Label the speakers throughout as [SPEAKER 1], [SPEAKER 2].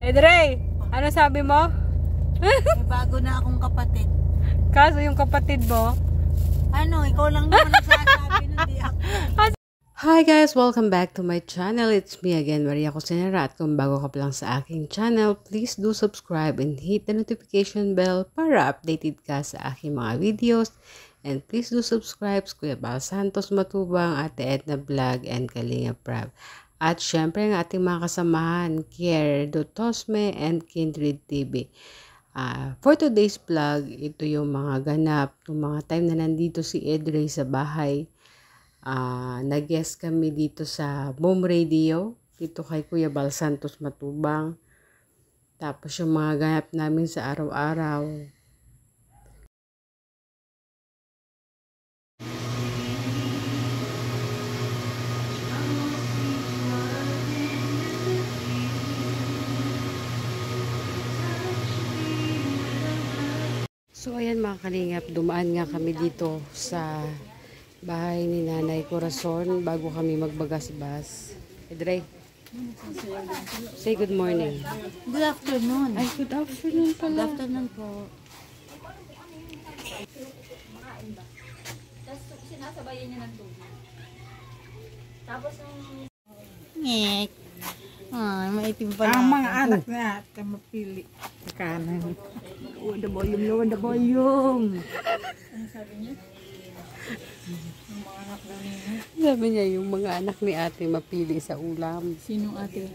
[SPEAKER 1] Dre, ano sabi mo?
[SPEAKER 2] May bago na akong kapatid.
[SPEAKER 1] Kaso yung kapatid mo?
[SPEAKER 2] Ano, ikaw lang naman nagsasabi nun, di ako.
[SPEAKER 3] Hi guys! Welcome back to my channel. It's me again, Maria Cosinera. At kung bago ka pa lang sa aking channel, please do subscribe and hit the notification bell para updated ka sa aking mga videos. And please do subscribe sa Kuya Bal Santos Matubang, Ate Edna Vlog, and Kalinga Prab. At syempre ang ating mga kasamahan, Kier Dotosme and Kindred TV. For today's vlog, ito yung mga ganap, yung mga time na nandito si Edre sa bahay. Nag-guest kami dito sa Boom Radio, dito kay Kuya Bal Santos Matubang. Tapos yung mga ganap namin sa araw-araw. So ayan mga kalingap, dumaan nga kami dito sa bahay ni Nanay Corazon bago kami magbagas-bas. Edre, say good morning.
[SPEAKER 2] Good afternoon.
[SPEAKER 3] Ay, good afternoon pala.
[SPEAKER 2] Good afternoon po.
[SPEAKER 4] Tapos sinasabayan niya ng tubig. Tapos yung...
[SPEAKER 2] Ngek. Ay, maitim pala.
[SPEAKER 5] Ang mga anak na ate mapili. Kanan.
[SPEAKER 2] Wanda boyong.
[SPEAKER 4] Ano sabi niya?
[SPEAKER 3] Sabi niya yung mga anak ni ate mapili sa ulam.
[SPEAKER 4] Sinong ate?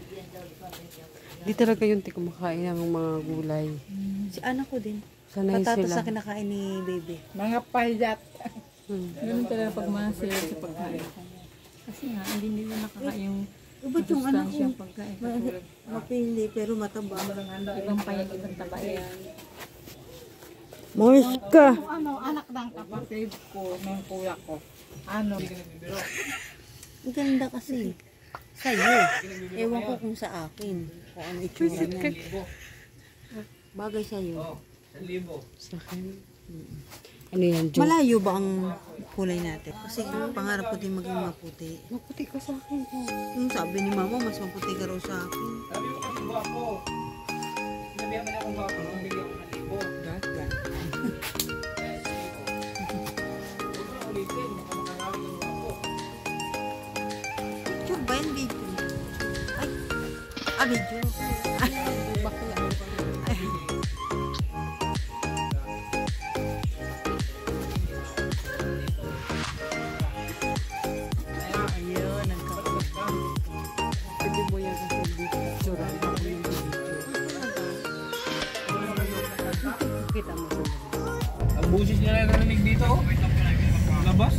[SPEAKER 3] Di talaga yung ti kumakain ng mga gulay.
[SPEAKER 2] Si anak ko din.
[SPEAKER 3] Sanay
[SPEAKER 2] Patatas
[SPEAKER 3] sila.
[SPEAKER 2] sa kinakain ni baby.
[SPEAKER 5] Mga payat.
[SPEAKER 4] Ganun talaga pag masaya sa pagkain. Kasi nga, hindi nila nakakain yung
[SPEAKER 2] Ba't yung anak ko?
[SPEAKER 4] pagkain.
[SPEAKER 2] Mapili pero mataba.
[SPEAKER 4] Ibang payag, ibang taba yan.
[SPEAKER 2] Moist ka.
[SPEAKER 5] Ano, anak ng kapatid ko, ng kuya ko. Ano?
[SPEAKER 2] Ang ganda kasi. Sa'yo. Ewan ko kung sa akin. Kung ano itsura niya. Bagay sa'yo.
[SPEAKER 3] Sa akin. Ano yan, joke?
[SPEAKER 2] Malayo ba ang kulay natin? Kasi pangarap ko din maging maputi.
[SPEAKER 3] Maputi ka sa akin.
[SPEAKER 2] Yung sabi ni mama, mas maputi ka raw sa akin. Picture ba yan, video? Ay, video. Ayun, nagkakapag.
[SPEAKER 3] Pwede mo yan kasi picture. Kita mo sa
[SPEAKER 6] Ang busis niya na narinig dito, oh. Labas.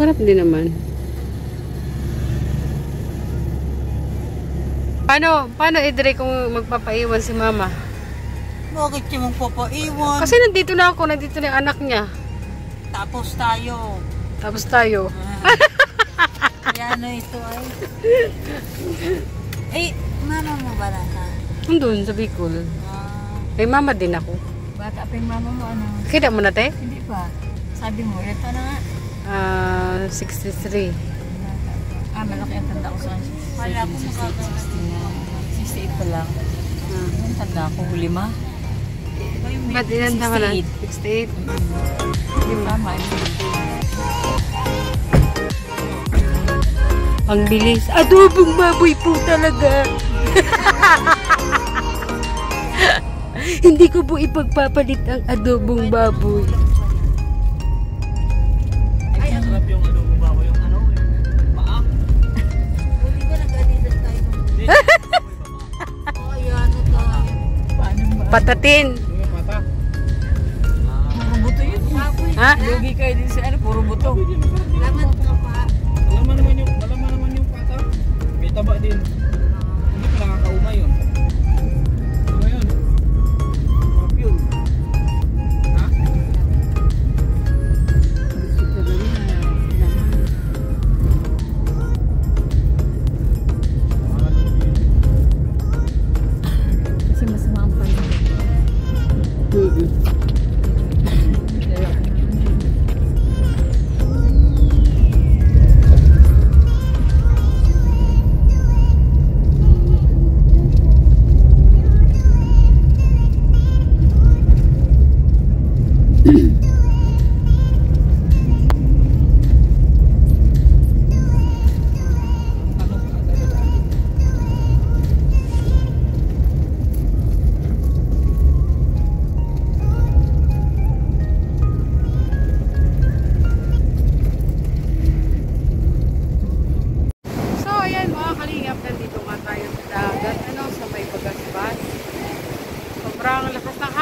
[SPEAKER 3] sarap din naman. Paano Edre kung magpapaiwan si mama?
[SPEAKER 2] Bakit siya mong papaiwan?
[SPEAKER 3] Kasi nandito na ako, nandito na yung anak niya.
[SPEAKER 2] Tapos tayo.
[SPEAKER 3] Tapos tayo.
[SPEAKER 2] Yan na ito ay. Eh, mama mo ba nasa?
[SPEAKER 3] Nandun sa Bicol. May mama din ako.
[SPEAKER 4] Bata pa yung mama mo, ano?
[SPEAKER 3] Kita mo na te?
[SPEAKER 4] Hindi pa. Sabi mo, ito na nga.
[SPEAKER 3] 63.
[SPEAKER 4] Malaki ang tanda ko sa
[SPEAKER 2] Wala ko makakala.
[SPEAKER 4] 68 pa lang. Ang tanda ko, 5.
[SPEAKER 3] Ba't inanda ka na? 68.
[SPEAKER 4] Tama.
[SPEAKER 3] Ang bilis. Adobong baboy po talaga. Hindi ko po ipagpapalit ang adobong baboy.
[SPEAKER 6] Sarap yung ano, babaw yung ano, paak.
[SPEAKER 2] Hindi ba nag-adidas tayo nung... Oh, yan.
[SPEAKER 4] Paano ba?
[SPEAKER 3] Patatin.
[SPEAKER 6] Yung mata.
[SPEAKER 4] Puro buto yun.
[SPEAKER 3] Ha?
[SPEAKER 4] Lugi kayo din sa ano, puro buto.
[SPEAKER 2] Laman ka pa.
[SPEAKER 6] Malaman naman yung pata. May taba din. Hindi pa nakakauma yun.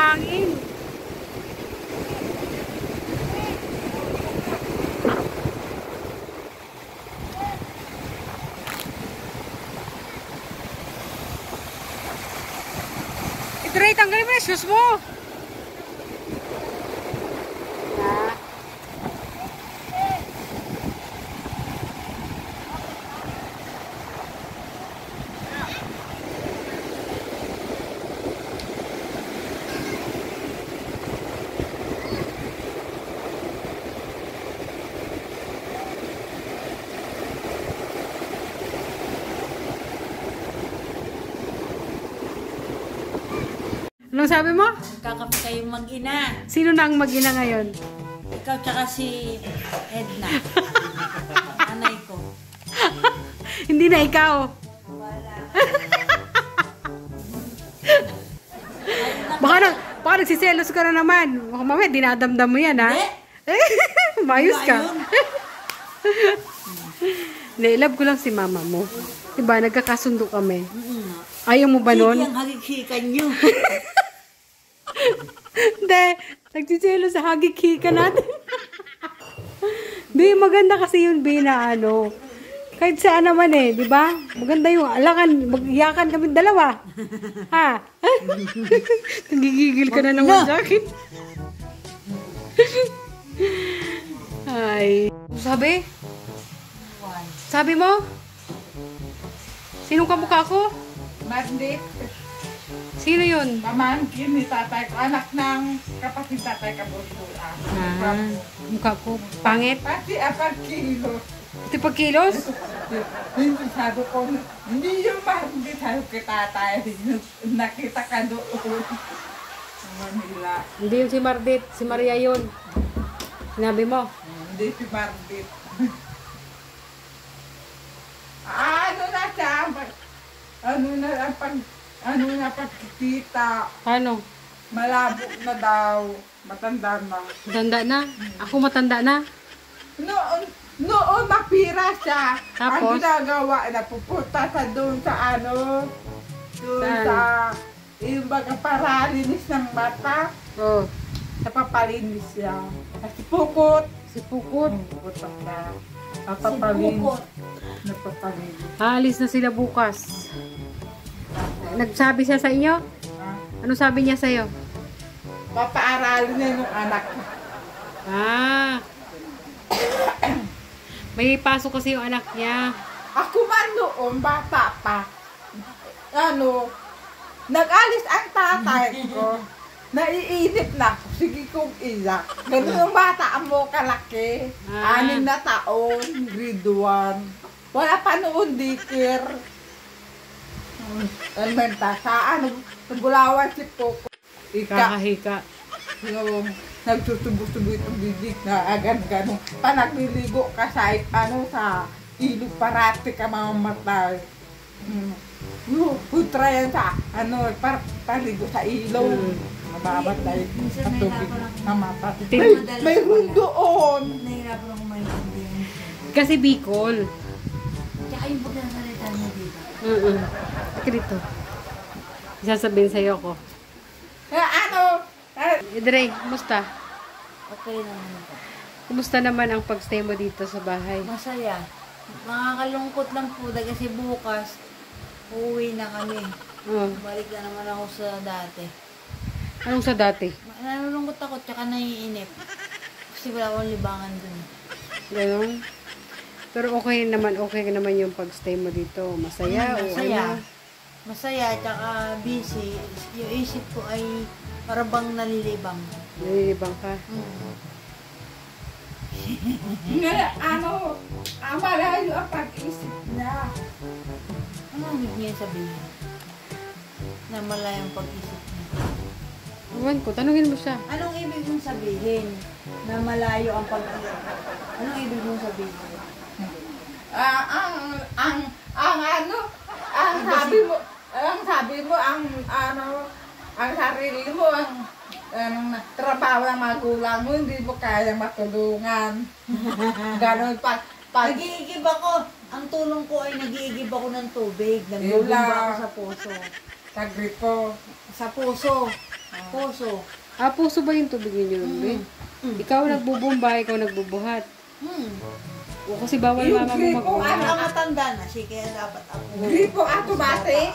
[SPEAKER 1] hangin. Ray, tanggalin mo yung shoes mo. Anong sabi mo?
[SPEAKER 2] Kakape kayong mag-ina.
[SPEAKER 1] Sino na ang mag-ina ngayon?
[SPEAKER 2] Ikaw tsaka si Edna. Anay ko.
[SPEAKER 1] Hindi na ikaw. Baka nagsiselos ka na naman. Baka mamaya dinadamdam mo yan, ha? Mayos ka. Hindi, love ko lang si mama mo. Diba, nagkakasundo kami. Ayaw mo ba nun?
[SPEAKER 2] Hindi ang hagikikan nyo.
[SPEAKER 1] Hindi, nagsiselo sa hagik-hika natin. Di, maganda kasi yun, Bi, na ano. Kahit saan naman eh, di ba? Maganda yung alakan, mag-iyakan kami dalawa. Ha? Nagigigil ka na naman sa akin. Ay. Sabi? Sabi mo? Sinong kamukha ko?
[SPEAKER 5] Mandit,
[SPEAKER 1] Sino yun?
[SPEAKER 5] pamangkin ni tatay ko, anak ng kapatid tatay Kabusula.
[SPEAKER 1] Mukha ko. Pangit.
[SPEAKER 5] Pati apat kilo.
[SPEAKER 1] Ito pag kilos?
[SPEAKER 5] Hindi sabi ko, hindi yung mandit, sabi ko tatay, nakita ka doon. Sa Manila.
[SPEAKER 1] Hindi yun si Mardit. Si Maria yun. Sinabi mo?
[SPEAKER 5] Hindi si mandit. Ano na siya? Ano na pagkikita.
[SPEAKER 1] Paano?
[SPEAKER 5] Malabo na daw. Matanda na.
[SPEAKER 1] Matanda na? Ako matanda na?
[SPEAKER 5] Noon mapira siya.
[SPEAKER 1] Tapos?
[SPEAKER 5] Ang ginagawa na pupunta sa doon sa ano. Doon
[SPEAKER 1] Saan?
[SPEAKER 5] sa yung baga paralinis ng mata.
[SPEAKER 1] Oh.
[SPEAKER 5] Napapalinis siya. Kasi pukot.
[SPEAKER 1] Si Pukot.
[SPEAKER 5] Pupunta siya. Napapalinis. Napapalinis.
[SPEAKER 1] Aalis na sila bukas. Nagsabi siya sa inyo? Ano sabi niya sa'yo?
[SPEAKER 5] Papaaralin niya yung anak.
[SPEAKER 1] Ah. May pasok kasi yung anak niya.
[SPEAKER 5] Ako man noon, bata pa. Ano, nag-alis ang tatay ko. Naiinip na ako. Sige kong iyak. Ganun yung bata mo kalaki.
[SPEAKER 1] Ah.
[SPEAKER 5] 6 na taon, grade 1. Wala pa noon dikir. Almenta sa ano, Bulawan si Poco.
[SPEAKER 1] Kakahika.
[SPEAKER 5] Yung nagsusubo-subo itong bibig na agad gano'n. Pa nagliligo ka sa ano sa ilog parati ka mamamatay. Putra yan sa ano, paligo sa ilog. Mamamatay. Sa tubig. Mamatay. May doon.
[SPEAKER 2] Nahirapan ako maintindihan.
[SPEAKER 1] Kasi Bicol.
[SPEAKER 2] Tsaka yung pagkasalita niya dito.
[SPEAKER 1] Ako dito. Sasabihin sa'yo ko.
[SPEAKER 5] Ano?
[SPEAKER 1] Idre, kumusta?
[SPEAKER 2] Okay naman ito.
[SPEAKER 1] Kumusta naman ang pagstay mo dito sa bahay?
[SPEAKER 2] Masaya. Makakalungkot lang po dahil kasi bukas uuwi na kami.
[SPEAKER 1] Oh.
[SPEAKER 2] Balik na naman ako sa dati.
[SPEAKER 1] Anong sa dati?
[SPEAKER 2] Nalulungkot ako tsaka naiinip. Kasi wala akong libangan dun.
[SPEAKER 1] Ganon? Pero okay naman yung pagstay mo dito. Masaya o
[SPEAKER 2] Masaya.
[SPEAKER 1] ano?
[SPEAKER 2] Masaya tsaka busy. Yung isip ko ay parang nalilibang.
[SPEAKER 1] Nalilibang ka?
[SPEAKER 5] Ano? Malayo ang pag-isip niya.
[SPEAKER 2] Ano ang ibig niya sabihin? Na malayang pag-isip niya.
[SPEAKER 1] Ewan ko, tanungin mo siya.
[SPEAKER 2] Anong ibig mong sabihin? Na malayo ang pag-isip. Anong ibig mong sabihin?
[SPEAKER 5] Ang sabi mo, ang sarili mo, ang trabaho ng magulang mo, hindi mo kayang matulungan. Ganon pa.
[SPEAKER 2] Nag-iigib ako. Ang tulong ko ay nag-iigib ako ng tubig. Nagbubumba ako sa puso.
[SPEAKER 5] Sagri ko.
[SPEAKER 2] Sa puso. Poso.
[SPEAKER 3] Ah, puso ba yung tubig ninyo, be? Ikaw nagbubumba, ikaw nagbubuhat. O kasi bawal
[SPEAKER 5] Yung
[SPEAKER 3] mama mo
[SPEAKER 5] gripo,
[SPEAKER 3] mag-buhat.
[SPEAKER 2] Ang matanda na siya, kaya dapat ako.
[SPEAKER 5] Gripo automatic.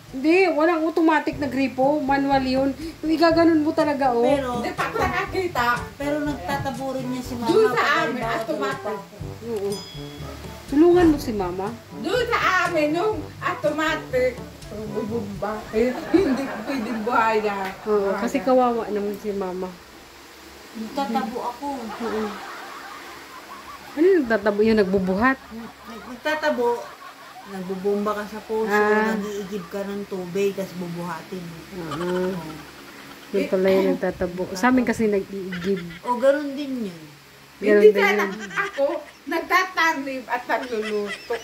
[SPEAKER 3] Hindi, walang automatic na gripo. Manual yun. Yung igaganon mo talaga, oh.
[SPEAKER 5] Hindi pa ko nakakita.
[SPEAKER 2] Pero nagtatabo rin niya si mama.
[SPEAKER 5] Doon sa
[SPEAKER 2] pag
[SPEAKER 5] amin,
[SPEAKER 2] halimbawa
[SPEAKER 5] automatic.
[SPEAKER 3] Oo. Tulungan mo si mama.
[SPEAKER 5] Doon sa amin, yung automatic. Bubumba. Hindi ko pwedeng buhaya.
[SPEAKER 3] Oo, kasi kawawa naman si mama.
[SPEAKER 2] Nagtatabo ako.
[SPEAKER 3] Oo. Ano yung nagtatabo? Yung nagbubuhat?
[SPEAKER 2] Nagtatabo, nagbubomba ka sa puso, nag-iigib ka ng tubig, tapos bubuhatin mo.
[SPEAKER 3] Oo. Yun pala yung nagtatabo. Sa amin kasi nag-iigib.
[SPEAKER 2] O, ganun din yun.
[SPEAKER 3] Ganun
[SPEAKER 5] Hindi
[SPEAKER 3] din
[SPEAKER 5] sana
[SPEAKER 3] yun.
[SPEAKER 5] ako nagtatanim at nagluluto.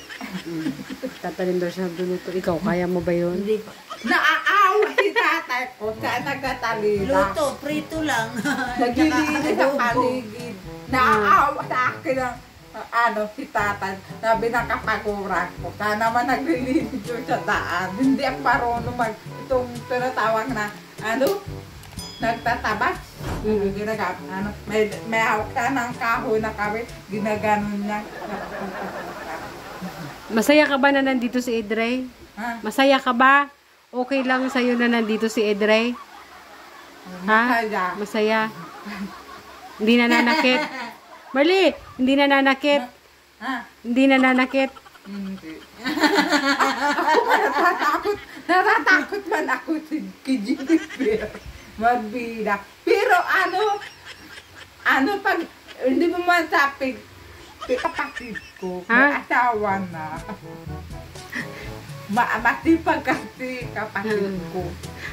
[SPEAKER 3] Tatanim daw siya luluto. Ikaw, kaya mo ba yun?
[SPEAKER 2] Hindi pa.
[SPEAKER 5] Naaawa si tatay ko sa nagtatalila.
[SPEAKER 2] Luto, prito lang.
[SPEAKER 5] Naglilinis sa paligid. Naaawa sa akin ang si tatay. Sabi ng kapaguran ko. Sana naman naglilinis yun sa daan. Hindi ako marunong itong tinatawag na nagtatabas. May hawak ka ng kahoy na kawit. Ginaganon niya.
[SPEAKER 3] Masaya ka ba na nandito si Edrey?
[SPEAKER 5] Ha?
[SPEAKER 3] Masaya ka ba? Okay lang sa'yo na nandito si Edrey? Ha?
[SPEAKER 5] Masaya.
[SPEAKER 3] Masaya. Hindi na nanakit. Mali! Hindi na nanakit.
[SPEAKER 5] Ha?
[SPEAKER 3] Hindi na nanakit.
[SPEAKER 5] Hindi. Ako natatakot man ako kay Jennifer. Magbida. Pero pag hindi mo man sapig, kapatid ko, may
[SPEAKER 3] Ha?
[SPEAKER 5] asawa na. Masipag kasi kapatid ko.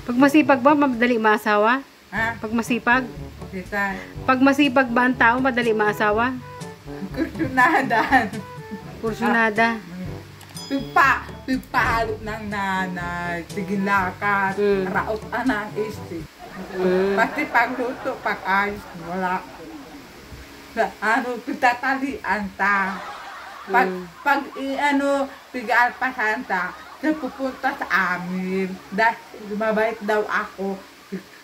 [SPEAKER 3] Pag masipag ba, madali maasawa?
[SPEAKER 5] Ha?
[SPEAKER 3] Pag masipag?
[SPEAKER 5] Kita,
[SPEAKER 3] Pag masipag ba ang tao, madali maasawa?
[SPEAKER 5] kursunadan.
[SPEAKER 3] Kursunada.
[SPEAKER 5] Pipahalo ng nanay, sigilakat, raot anang isip. Pati pagluto, pag-ayos, wala. Pitatalian ta. Pigalpasan ta, pupunta sa amin. Dahil mabait daw ako.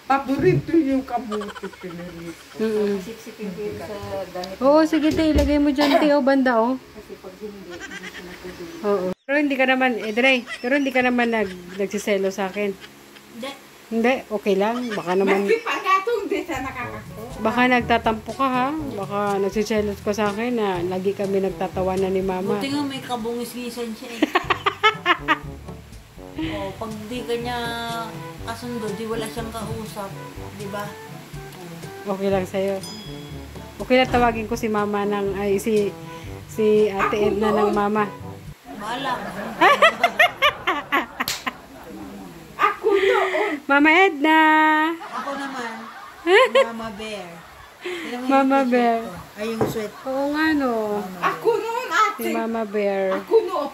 [SPEAKER 5] Paborito yung kabuti pinirito.
[SPEAKER 2] Siksipin ko sa damit.
[SPEAKER 3] Oo, sige te, ilagay mo dyan te, o banda o. Oo. Pero hindi ka naman, Edrey, pero hindi ka naman nagsiselo sa akin.
[SPEAKER 2] Hindi.
[SPEAKER 3] Hindi, okay lang. Baka naman,
[SPEAKER 5] Maski pagkatong di sa nakakako.
[SPEAKER 3] baka nagtatampo ka ha. Baka nagsiselos ka sa akin na lagi kami nagtatawanan ni mama.
[SPEAKER 2] Buti nga may kabungis-gisan siya eh. O, pag di kanya kasundo, di wala siyang kausap. Di ba?
[SPEAKER 3] Okay lang sa'yo. Okay na tawagin ko si mama ng, si ate Edna ng mama.
[SPEAKER 2] Bahala ka.
[SPEAKER 5] Ako noon.
[SPEAKER 3] Mama Edna!
[SPEAKER 2] Ako naman, Mama Bear. Alam mo yung
[SPEAKER 3] Mama
[SPEAKER 2] t-shirt
[SPEAKER 3] Bear.
[SPEAKER 2] ko? Ay, yung sweat.
[SPEAKER 3] Oo nga no.
[SPEAKER 5] Ako noon ate.
[SPEAKER 3] Si Mama Bear.
[SPEAKER 5] Ako noon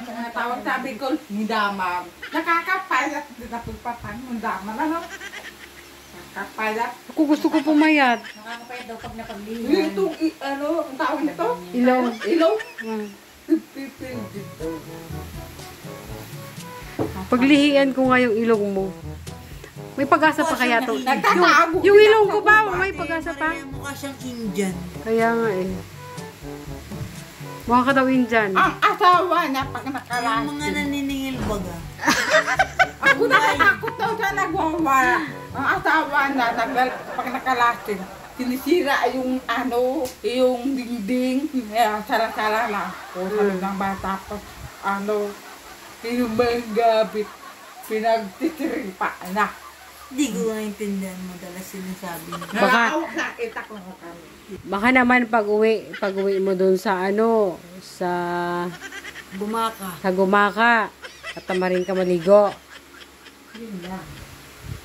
[SPEAKER 5] pinatawag sabi ko, hindamam. Nakakapayat din ako papang hindamam. Ano? Nakakapayat.
[SPEAKER 3] Ako gusto ko pumayat.
[SPEAKER 2] Nakakapayat daw pag
[SPEAKER 5] Yung
[SPEAKER 2] napaglihan.
[SPEAKER 5] itong, ang tawag nito?
[SPEAKER 3] Ilaw.
[SPEAKER 5] Ilaw?
[SPEAKER 3] Ah.
[SPEAKER 5] Pipil dito.
[SPEAKER 3] Paglihian ko nga yung ilong mo. May pag-asa pa kaya to?
[SPEAKER 5] Nagtatago.
[SPEAKER 3] Yung ilong ko ba? May pag-asa pa?
[SPEAKER 2] Mukha siyang Indian.
[SPEAKER 3] Kaya nga eh. Mukha ka daw Indian.
[SPEAKER 5] Ang asawa niya pag
[SPEAKER 2] Yung
[SPEAKER 5] nakalasi.
[SPEAKER 2] mga naniningil baga.
[SPEAKER 5] Ako nakatakot daw sa nagwawala. Ang asawa niya pag nakalasi. Sinisira yung yung dingding. Sala-sala lang. O sabi ng bata pa. Yung mga gabi. Pinagtitiripa na.
[SPEAKER 2] Hindi ko naintindihan madalas sinasabi niya.
[SPEAKER 3] Baka,
[SPEAKER 5] Nakita ko nga kami.
[SPEAKER 3] baka naman pag-uwi mo dun sa sa
[SPEAKER 2] Bumaka.
[SPEAKER 3] Gumaka. Tatamarin ka maligo.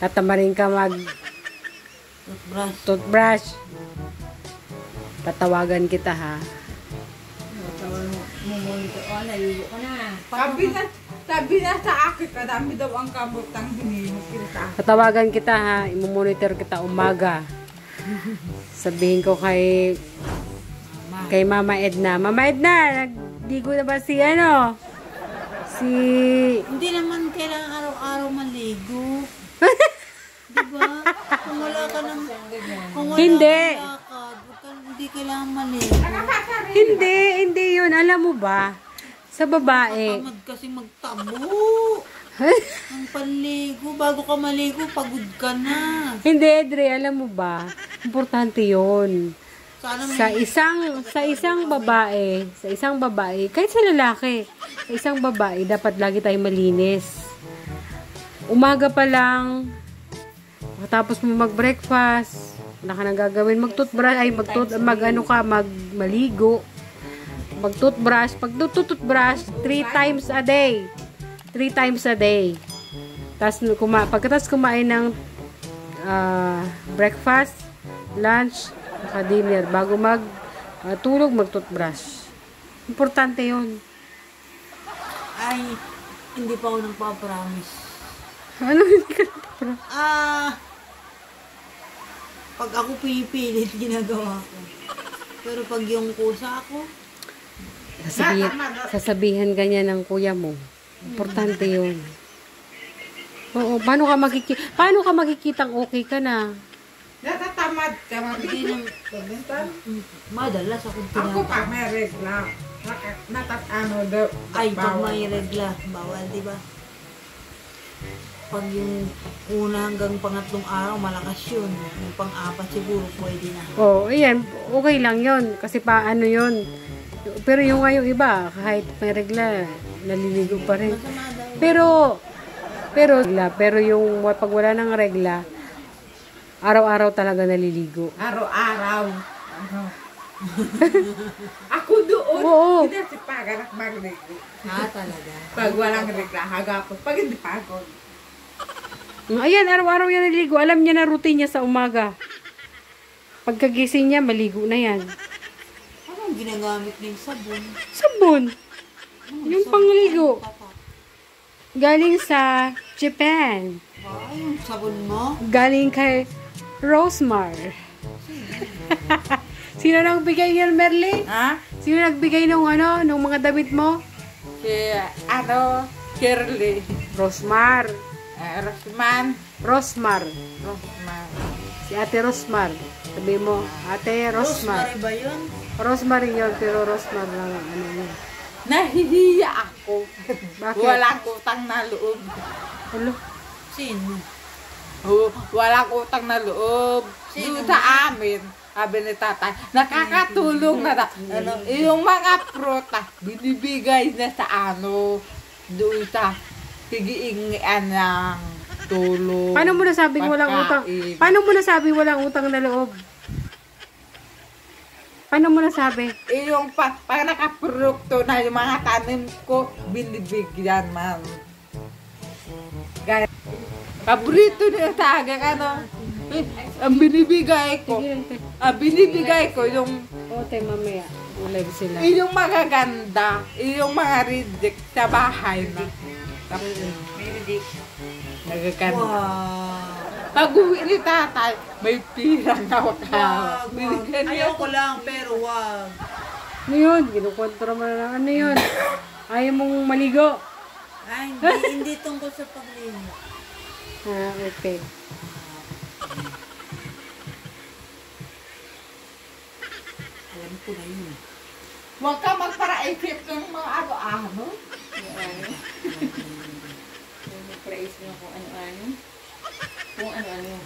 [SPEAKER 3] Tatamarin ka
[SPEAKER 2] Toothbrush.
[SPEAKER 3] toothbrush. Tatawagan kita ha.
[SPEAKER 5] Sabi na sa akin, kadami daw ang kamot ng hinimos kita.
[SPEAKER 3] Tatawagan kita ha. Imomonitor kita umaga. Sabihin ko kay Mama Edna. Mama Edna, nagdigo na ba si
[SPEAKER 2] Hindi naman kailangan araw-araw maligo. Diba? Kung wala ka ng... Kung wala
[SPEAKER 1] Hindi.
[SPEAKER 2] kang lakad, hindi kailangan maligo.
[SPEAKER 1] Hindi yun. Alam mo ba? Sa babae.
[SPEAKER 2] Tamad kasi magtabo. Ang panligo. Bago ka maligo, pagod ka na.
[SPEAKER 1] Hindi, Dre. Alam mo ba? Importante yun.
[SPEAKER 2] Sana may...
[SPEAKER 1] Sa isang babae, kahit sa lalaki, sa isang babae, dapat lagi tayo malinis. Umaga pa lang, tapos mo mag-breakfast, wala ka nang gagawin, maligo, mag-toothbrush, pag-toothbrush, 3 times a day. 3 times a day. Tapos, pagkatapos kumain ng breakfast, lunch, dinner, bago tulog, mag-toothbrush. Importante yun.
[SPEAKER 2] Ay, hindi pa ako nagpa-promise.
[SPEAKER 1] Ano hindi ka nagpa-promise?
[SPEAKER 2] Pag ako pipilit, ginagawa ko. Pero pag yung kusa ako,
[SPEAKER 1] Sasabihan ganyan ng kuya mo. Importante yun. Oo, paano ka makikitang okay ka na?
[SPEAKER 5] Natatamad ka
[SPEAKER 2] hindi nang... Madalas ako
[SPEAKER 5] Ako pa may regla.
[SPEAKER 2] Ay, pag may regla, bawal, di ba? Pag yung una hanggang pangatlong araw, malakas yun. Yung pang-apat siguro, pwede na.
[SPEAKER 1] Oo, ayan. Okay lang yun. Kasi paano yun. Pero yung ngayong iba, kahit may regla, naliligo pa rin. Pero yung pag wala ng regla, araw-araw talaga naliligo.
[SPEAKER 5] Araw-araw. Ako doon.
[SPEAKER 1] Oo.
[SPEAKER 5] Hindi si pagod magligo.
[SPEAKER 2] Talaga.
[SPEAKER 5] Pag walang regla, hagapon. Pag hindi pagod.
[SPEAKER 1] Ayan, araw-araw yan naliligo. Alam niya na routine niya sa umaga. Pagkagising niya, maligo na yan.
[SPEAKER 2] Anong ginagamit ng sabon?
[SPEAKER 1] Sabon. Yung pangligo. Galing sa Japan.
[SPEAKER 2] Ay, yung sabon mo?
[SPEAKER 1] Galing kay Rosmar. Sino nagbigay yan, Merly?
[SPEAKER 5] Ha?
[SPEAKER 1] Sino nagbigay nung mga damit mo?
[SPEAKER 5] Si, Shirley.
[SPEAKER 1] Rosmar.
[SPEAKER 5] Rosman.
[SPEAKER 1] Rosmar. Si Ate Rosmar. Sabi mo, Ate Rosmar.
[SPEAKER 2] Rosemary ba yun?
[SPEAKER 1] Rosmar yun, pero Rosmar lang ang ano yun.
[SPEAKER 5] Nahihiya ako.
[SPEAKER 1] Bakit?
[SPEAKER 5] Walang utang na loob.
[SPEAKER 1] Hello?
[SPEAKER 2] Sino?
[SPEAKER 5] Walang utang na loob. Doon sa amin, sabi ni tatay, nakakatulong na yung mga prutas, binibigay na sa doon sa pigiingian ng tulong.
[SPEAKER 1] Paano mo nasabing walang utang?
[SPEAKER 5] pagkain.
[SPEAKER 1] Paano mo nasabing walang utang na loob? Paano mo nasabi?
[SPEAKER 5] Yung pag nakaprodukto na yung mga tanim ko, binibigyan man. Gaya. Paborito niya sa akin, ang binibigay ko, yung
[SPEAKER 1] Ote, mamaya. Ulag sila.
[SPEAKER 5] yung magaganda, yung mga reject sa bahay na. Nagaganda.
[SPEAKER 2] Wow.
[SPEAKER 5] Pag uwi ni tatay, may pirang hawak-hawak.
[SPEAKER 2] Wag. Ayoko lang, pero wag.
[SPEAKER 1] Ano yun? Kinukontra mo na. Ano yun? Ayaw mong maligo.
[SPEAKER 2] Ay, hindi tungkol sa pagligo.
[SPEAKER 1] Okay.
[SPEAKER 2] Alam ko na yun.
[SPEAKER 5] Huwag ka magpara-isip ng mga ano-ano.
[SPEAKER 4] Praise mo kung ano-ano. Kung ano-ano.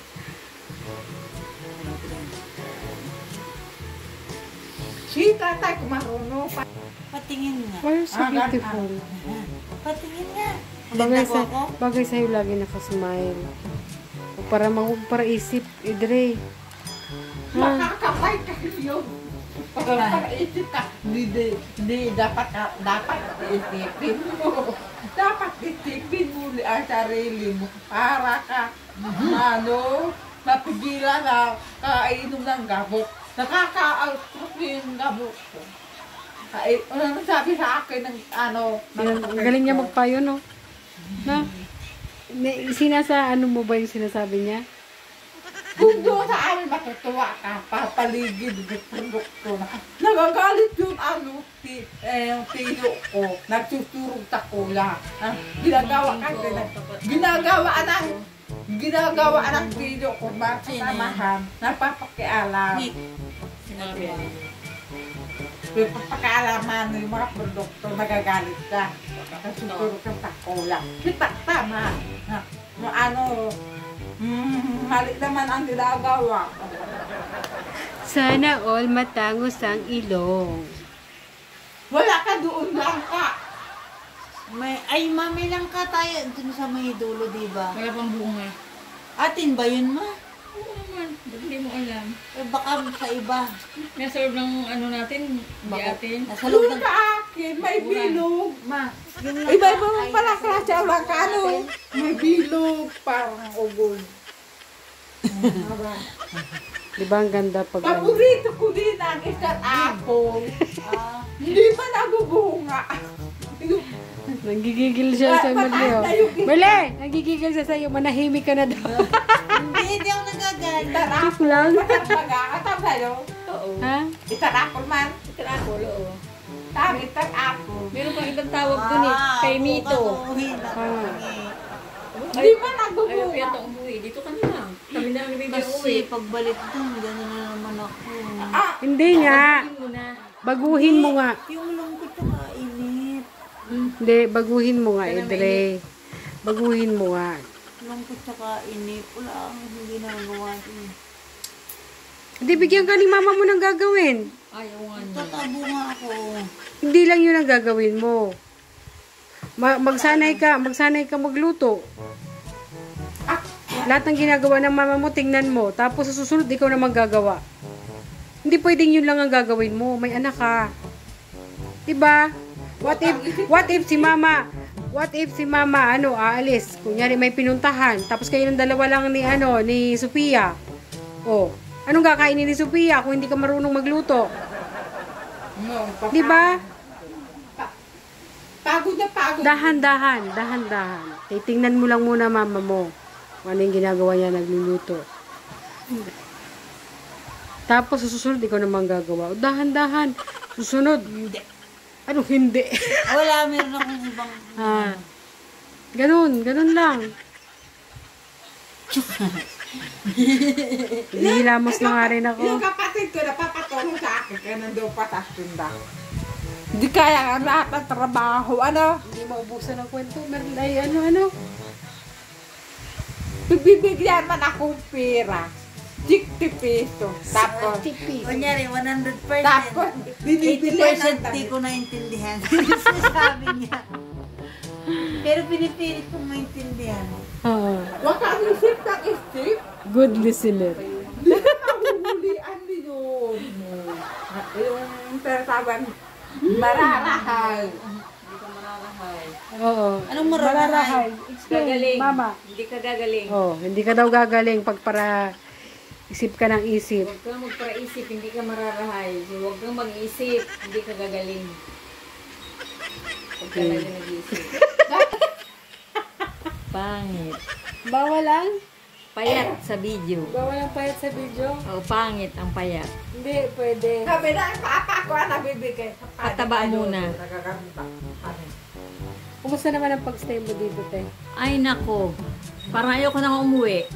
[SPEAKER 5] Si tatay, kumarunong pa.
[SPEAKER 2] Patingin nga.
[SPEAKER 1] Why are you so beautiful?
[SPEAKER 2] Patingin nga. Maganda ko ako?
[SPEAKER 1] Bagay sa'yo lagi nakasmile. Para isip, Idre.
[SPEAKER 5] Makakapay kayo. Para-isip ka. Hindi, dapat isipin mo. Dapat isipin mo ang sarili mo. Para ka, napigilan na kainom ng gamot. Nakaka-output yung gamot ko. Ano sabi sa akin ng
[SPEAKER 1] Ang galing niya magpayo, no? Na? Ano mo ba yung sinasabi niya?
[SPEAKER 5] Kung doon sa amin matutuwa ka, papaligid ng produkto na. Nagagalit yung tilo ko. Nagsusurog sa kula. Ginagawa ng tilo ko ba kasamahan. Napapakialam.
[SPEAKER 2] Sinabi yan.
[SPEAKER 5] Papakialaman ng mga produkto, nagagalit ka. Nagsusurog ka sa kula. Tama. Mali naman ang ginagawa.
[SPEAKER 1] Sana all matangos ang ilong.
[SPEAKER 5] Wala ka doon lang ka.
[SPEAKER 2] Mami lang ka tayo dun sa may dulo, diba?
[SPEAKER 4] Wala pang bunga.
[SPEAKER 2] Atin ba yun, ma?
[SPEAKER 4] Oo naman, hindi mo alam.
[SPEAKER 2] Baka sa iba.
[SPEAKER 4] Nasa loob ng ano natin, hindi atin.
[SPEAKER 2] Nasa loob
[SPEAKER 5] Doon
[SPEAKER 2] ng...
[SPEAKER 5] ka akin, may bilog.
[SPEAKER 2] Ma, yun lang
[SPEAKER 5] Iba-iba mo pala klase ang ka, ano? May bilog, parang ugol.
[SPEAKER 1] Di ba ang ganda pag ano?
[SPEAKER 5] Paborito ko din ang isang apple. Hindi pa nabubunga.
[SPEAKER 1] Nagigigil siya sa Marley. Marley! Nagigigil siya sa'yo. Manahimik ka na daw.
[SPEAKER 2] Hindi ako nagagalit.
[SPEAKER 1] Chip lang.
[SPEAKER 5] Katam sa'yo.
[SPEAKER 4] Oo.
[SPEAKER 1] Ha?
[SPEAKER 5] Isang apple man.
[SPEAKER 4] Itanakol, oo.
[SPEAKER 5] Tama, isang apple.
[SPEAKER 4] Meron pang ibang tawag dun eh. Kay Mito.
[SPEAKER 5] Hindi pa
[SPEAKER 4] Ayaw
[SPEAKER 5] nabubunga.
[SPEAKER 4] kaya ito umuwi. Dito ka na lang. Kami na lang ni Baby umuwi.
[SPEAKER 2] Kasi pagbalik dun, gano'n na naman ako.
[SPEAKER 1] Hindi nga.
[SPEAKER 4] Sabihin mo na.
[SPEAKER 1] Baguhin mo nga.
[SPEAKER 2] Yung lungkot na kainit.
[SPEAKER 1] Hindi, baguhin mo nga, Edre. Baguhin mo nga.
[SPEAKER 2] Lungkot sa kainit. Wala akong hindi nagawa dun.
[SPEAKER 1] Hindi, bigyan ka ni mama mo ng gagawin.
[SPEAKER 4] Ayaw nga niya.
[SPEAKER 2] Tatabo nga ako.
[SPEAKER 1] Hindi lang yun ang gagawin mo. Magsanay ka magluto. Lahat ng ginagawa ng mama mo, tingnan mo. Tapos sa susunod, ikaw naman gagawa. Hindi pwedeng yun lang ang gagawin mo. May anak ka. Diba? What if si mama, aalis? Kunyari may pinuntahan. Tapos kayo ng dalawa lang ni Sophia. Oh, anong kakainin ni Sophia kung hindi ka marunong magluto? Diba?
[SPEAKER 5] Pagod na pagod.
[SPEAKER 1] Dahan-dahan. Titingnan mo lang muna mama mo. Kung ano yung ginagawa niya, nagluluto. Tapos susunod, ikaw naman gagawa. Dahan-dahan. Susunod. Hindi. Anong hindi?
[SPEAKER 2] Wala, meron akong ibang...
[SPEAKER 1] Ganun lang. Hinihilamos na nga rin ako.
[SPEAKER 5] Yung kapatid ko, napapatulong sa akin, kaya nandun pa sa tinda. Hindi kaya ang lahat ng trabaho.
[SPEAKER 1] Hindi maubusan ng kwento. Ay, ano.
[SPEAKER 5] Bibigyan man akong pera. 60 peso. Tapos,
[SPEAKER 2] Kunyari, 100%.
[SPEAKER 5] tapos, binibili
[SPEAKER 2] 80% di ko naintindihan. Sabi niya. Pero pinipilit kong maintindihan.
[SPEAKER 5] Huwag kang isip ng isip.
[SPEAKER 1] Good listener.
[SPEAKER 5] Hindi ka mahuhulian yun. Yung persaban, mararahay.
[SPEAKER 1] Oo.
[SPEAKER 2] Anong mararahay?
[SPEAKER 1] Explain,
[SPEAKER 4] Gagaling.
[SPEAKER 1] mama.
[SPEAKER 4] Hindi ka gagaling.
[SPEAKER 1] Oh, hindi ka daw gagaling pag para isip ka ng isip.
[SPEAKER 4] Huwag kang magparaisip, hindi ka mararahay. So, huwag kang mag-isip, hindi ka gagaling. Huwag ka lang nag-isip. Pangit.
[SPEAKER 1] Bawal lang?
[SPEAKER 4] Payat sa video.
[SPEAKER 1] Bawal ang payat sa video?
[SPEAKER 4] O, pangit ang payat.
[SPEAKER 1] Hindi, pwede.
[SPEAKER 5] Sabi na, ang papa ko ang nabibigay.
[SPEAKER 4] Patabaan muna.
[SPEAKER 5] Nagaganda.
[SPEAKER 1] Kumusta naman ang pag-stay mo dito, te?
[SPEAKER 4] Ay, nako. Parang ayoko na umuwi.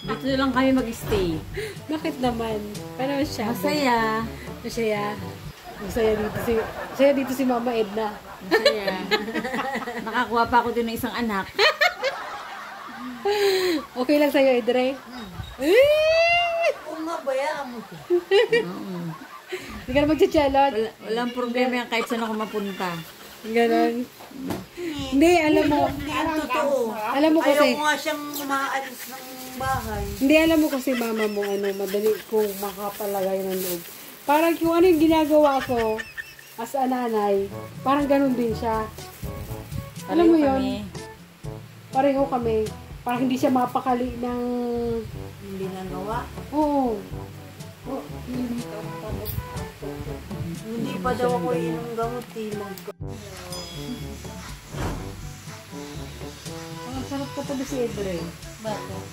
[SPEAKER 4] Dito na lang kami mag-stay.
[SPEAKER 1] Bakit naman? Paano siya?
[SPEAKER 4] Masaya.
[SPEAKER 1] Masaya dito si Mama Edna.
[SPEAKER 4] Masaya. Nakakuha pa ako din ng isang anak.
[SPEAKER 1] Okay lang sa'yo, Edre?
[SPEAKER 2] Kung mabayaan mo ko.
[SPEAKER 1] Hindi ka na magtsatsalot?
[SPEAKER 4] Walang problema yan kahit saan ako mapunta.
[SPEAKER 1] Ganon. Hindi, alam mo.
[SPEAKER 2] Totoo.
[SPEAKER 1] Alam mo kasi.
[SPEAKER 2] Ayaw ko nga siyang umaalis ng bahay.
[SPEAKER 1] Hindi, alam mo kasi mama mo, madali kong makapalagay ng loob. Parang kung ano yung ginagawa ko as a nanay, parang ganun din siya. Alam mo yun? Pareho kami. Parang hindi siya mapakali ng...
[SPEAKER 2] Hindi nagawa.
[SPEAKER 1] Oo.
[SPEAKER 2] Hindi pa daw ako inom gamot.
[SPEAKER 1] Ang sarap ko pa si Edre.
[SPEAKER 2] Bakit?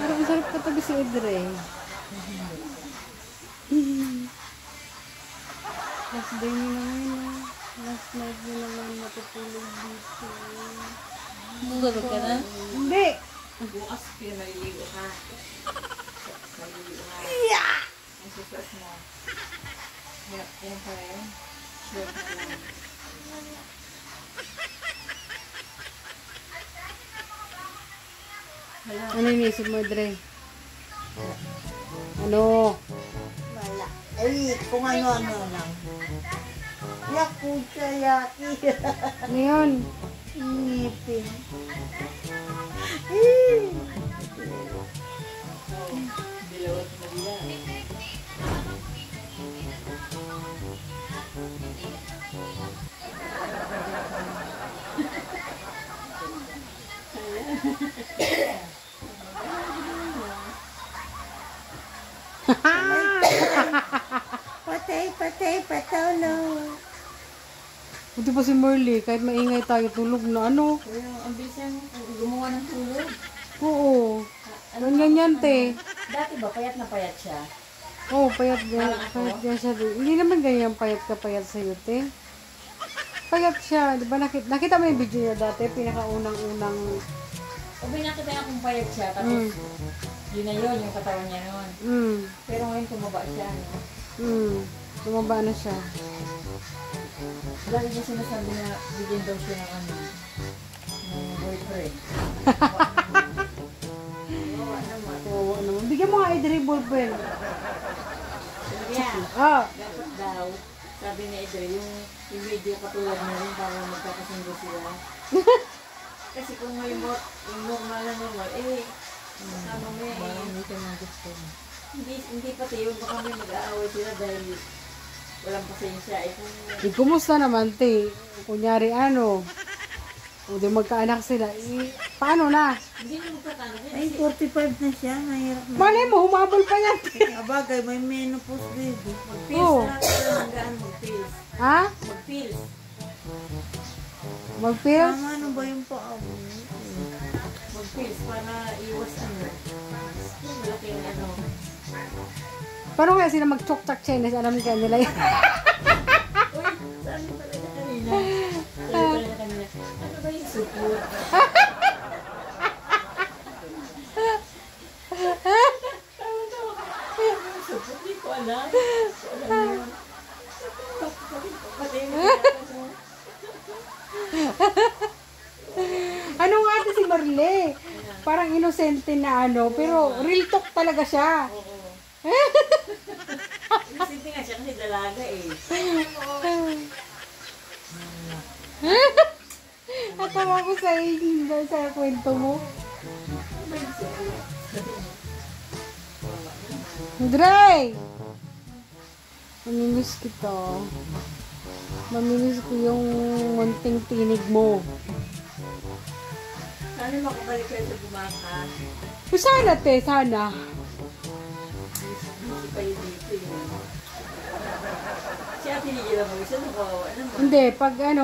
[SPEAKER 1] Parang ang sarap katabi si Edre. Last day niyo na ngayon. Last night niyo naman matutulog dito.
[SPEAKER 2] Tulog ka na?
[SPEAKER 1] Hindi!
[SPEAKER 4] Bukas, pinamaligo ka. Maliligo ka. Ang susunod mo. Yan pa rin. Short lang.
[SPEAKER 1] Ano inisip mo, Edre? Ano?
[SPEAKER 2] Wala. Ay, kung ano-ano lang. Yakucha, yaki.
[SPEAKER 1] Ano yun?
[SPEAKER 2] Ngipin.
[SPEAKER 4] Bilawat mo nila.
[SPEAKER 2] Patay, patulog.
[SPEAKER 1] Buti pa si Merly, kahit maingay tayo, tulog na. Ano?
[SPEAKER 4] Pero ang bilis yan, gumawa ng tulog.
[SPEAKER 1] Oo. Ganyan yan, te.
[SPEAKER 4] Dati ba, payat na payat siya?
[SPEAKER 1] Oo, payat yan siya. Hindi naman ganyan payat ka payat sa'yo, te. Payat siya. Di ba nakita mo yung video niya dati? Pinakaunang-unang...
[SPEAKER 4] O binakita niya kung payat siya, tapos yun na yun, yung katawan niya noon. Pero ngayon tumaba siya, no?
[SPEAKER 1] Tumaba na siya.
[SPEAKER 4] Lagi niya sinasabi na bigyan daw siya ng ano, ng boyfriend.
[SPEAKER 1] Oo naman. Bigyan mo nga Edre ballpen.
[SPEAKER 4] Yeah.
[SPEAKER 1] Ah,
[SPEAKER 4] Dapat daw, sabi ni Edre, yung video katulad na rin para magkakasundo sila. Kasi kung yung normal na normal, ano may,
[SPEAKER 2] Hindi ka nang gusto mo.
[SPEAKER 4] hindi pati yun, baka may mag-aaway sila dahil walang pasensya.
[SPEAKER 1] kumusta naman, te? Kunyari ano, o di magkaanak sila, paano na?
[SPEAKER 4] Hindi na magkakano.
[SPEAKER 2] Ay, 45 na siya. Mahirap na.
[SPEAKER 1] Malay mo, humabol pa yan, te.
[SPEAKER 2] Abagay, may menopause baby.
[SPEAKER 4] Mag-pills
[SPEAKER 1] Oo.
[SPEAKER 4] na natin hanggaan mag-pills.
[SPEAKER 1] Ha?
[SPEAKER 4] Mag-pills.
[SPEAKER 1] Mag-pills?
[SPEAKER 2] Tama, ano ba yung paa mo?
[SPEAKER 4] Mag-pills para iwas ano. Malaking ano.
[SPEAKER 1] Paano kaya sila mag-chok-chak Chinese? Alam niya nila yun.
[SPEAKER 4] Uy, saan mo talaga kanina? Sabi talaga kanina, ano ba yung support? Support, di ko alam. Pati
[SPEAKER 1] Ano nga ate si Marle? Parang inosente na ano, pero real talk talaga siya.
[SPEAKER 4] Inisip nga siya kasi dalaga eh.
[SPEAKER 1] Natawa ko sa kwento mo. Dre! Mamimiss kita. Mamimiss ko yung munting tinig mo.
[SPEAKER 4] Sana makabalik kayo sa bumaka.
[SPEAKER 1] Sana te, sana.
[SPEAKER 4] Hindi pa yun dito yun. Si Ate Ligia lang mag-isa, nakawawa naman.
[SPEAKER 1] Hindi, pag ano,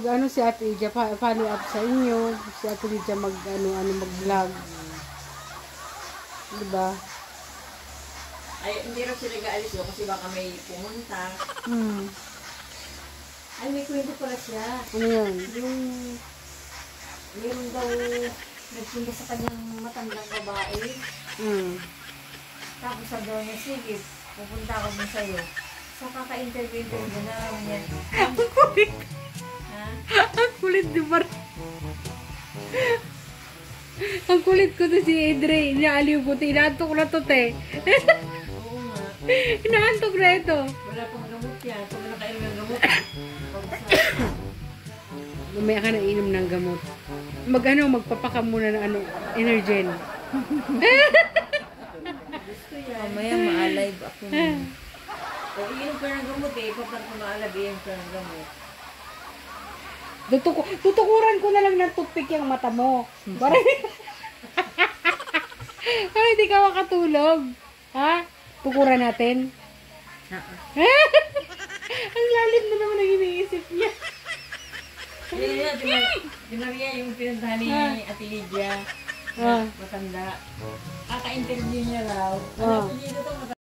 [SPEAKER 1] ano si Ate Lydia, follow up sa inyo. Si Ate Lydia mag-vlog. Diba?
[SPEAKER 4] Ay, hindi raw siya nag-aalis doon kasi baka may pumunta. Ay, may kwento pala siya.
[SPEAKER 1] Ano yun?
[SPEAKER 4] Yung meron daw nagpunta sa kanyang matandang babae. Tapos sabi daw niya, sige, pupunta ako din sa'yo. So, kaka-interview na naman yan.
[SPEAKER 1] Ang kulit.
[SPEAKER 4] Ha?
[SPEAKER 1] Ang kulit, di ba? Ang kulit ko to si Edre. Inaaliw ko. Inaantok na to, te.
[SPEAKER 4] Oo nga.
[SPEAKER 1] Inaantok na ito.
[SPEAKER 4] Wala pang gamot yan. Kung nakainom ng gamot,
[SPEAKER 1] Mamaya ka na inom ng gamot. Magpapaka muna ng Energen.
[SPEAKER 4] gusto yan.
[SPEAKER 2] Mamaya ma-alive ako na.
[SPEAKER 4] O, iinom ka ng gamot eh. Kapag kumaalagayin ka ng gamot.
[SPEAKER 1] Tutukuran ko na lang ng toothpick yung mata mo. Para hindi ka makatulog. Ha? Tukuran natin. Ang lalim na naman ang iniisip niya.
[SPEAKER 4] Hindi na, di Maria yung pinuntahan ni Ate Lydia.
[SPEAKER 1] Ah.
[SPEAKER 4] Matanda. Kaka-interview niya raw.
[SPEAKER 1] Ah.
[SPEAKER 4] Ano, dito to